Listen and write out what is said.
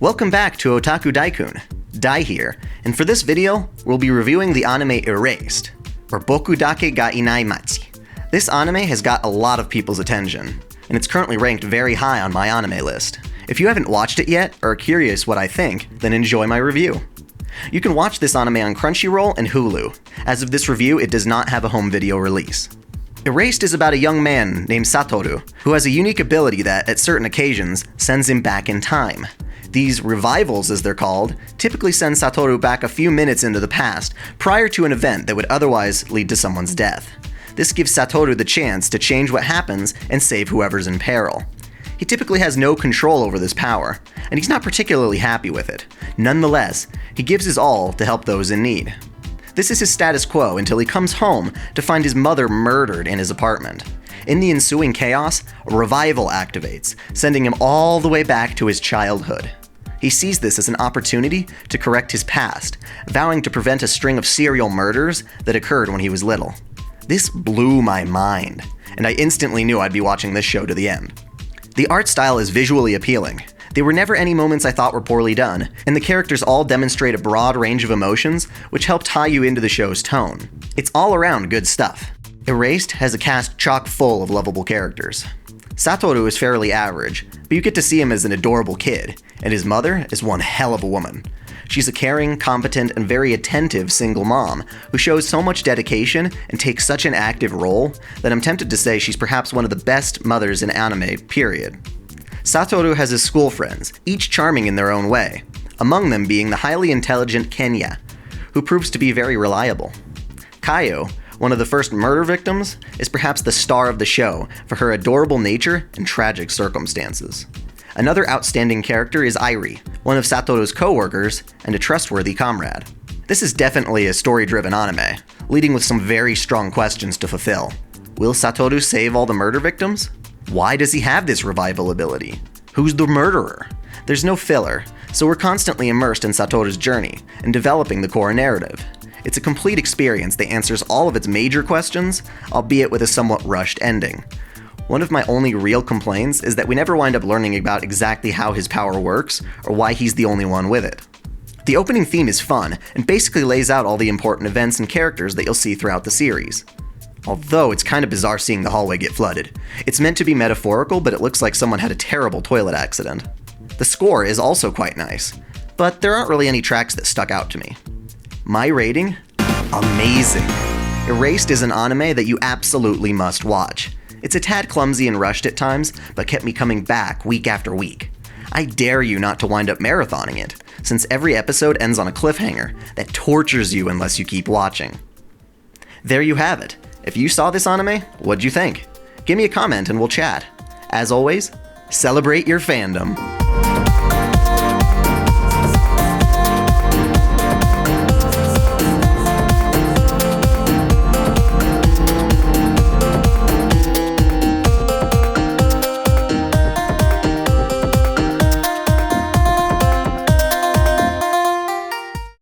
Welcome back to Otaku Dai-kun. Dai here, and for this video, we'll be reviewing the anime Erased, or Boku Dake ga Inai Machi. This anime has got a lot of people's attention, and it's currently ranked very high on my anime list. If you haven't watched it yet, or are curious what I think, then enjoy my review. You can watch this anime on Crunchyroll and Hulu. As of this review, it does not have a home video release. Erased is about a young man named Satoru, who has a unique ability that, at certain occasions, sends him back in time. These revivals, as they're called, typically send Satoru back a few minutes into the past, prior to an event that would otherwise lead to someone's death. This gives Satoru the chance to change what happens and save whoever's in peril. He typically has no control over this power, and he's not particularly happy with it. Nonetheless, he gives his all to help those in need. This is his status quo until he comes home to find his mother murdered in his apartment. In the ensuing chaos, a revival activates, sending him all the way back to his childhood. He sees this as an opportunity to correct his past, vowing to prevent a string of serial murders that occurred when he was little. This blew my mind, and I instantly knew I'd be watching this show to the end. The art style is visually appealing. There were never any moments I thought were poorly done, and the characters all demonstrate a broad range of emotions, which help tie you into the show's tone. It's all around good stuff. Erased has a cast chock full of lovable characters. Satoru is fairly average, but you get to see him as an adorable kid, and his mother is one hell of a woman. She's a caring, competent, and very attentive single mom who shows so much dedication and takes such an active role that I'm tempted to say she's perhaps one of the best mothers in anime, period. Satoru has his school friends, each charming in their own way, among them being the highly intelligent Kenya, who proves to be very reliable. Kayo, one of the first murder victims, is perhaps the star of the show for her adorable nature and tragic circumstances. Another outstanding character is Airi, one of Satoru's co-workers and a trustworthy comrade. This is definitely a story-driven anime, leading with some very strong questions to fulfill. Will Satoru save all the murder victims? Why does he have this revival ability? Who's the murderer? There's no filler, so we're constantly immersed in Satoru's journey and developing the core narrative. It's a complete experience that answers all of its major questions, albeit with a somewhat rushed ending. One of my only real complaints is that we never wind up learning about exactly how his power works, or why he's the only one with it. The opening theme is fun, and basically lays out all the important events and characters that you'll see throughout the series. Although it's kind of bizarre seeing the hallway get flooded. It's meant to be metaphorical, but it looks like someone had a terrible toilet accident. The score is also quite nice, but there aren't really any tracks that stuck out to me. My rating? Amazing. Erased is an anime that you absolutely must watch. It's a tad clumsy and rushed at times, but kept me coming back week after week. I dare you not to wind up marathoning it, since every episode ends on a cliffhanger that tortures you unless you keep watching. There you have it. If you saw this anime, what'd you think? Give me a comment and we'll chat. As always, celebrate your fandom.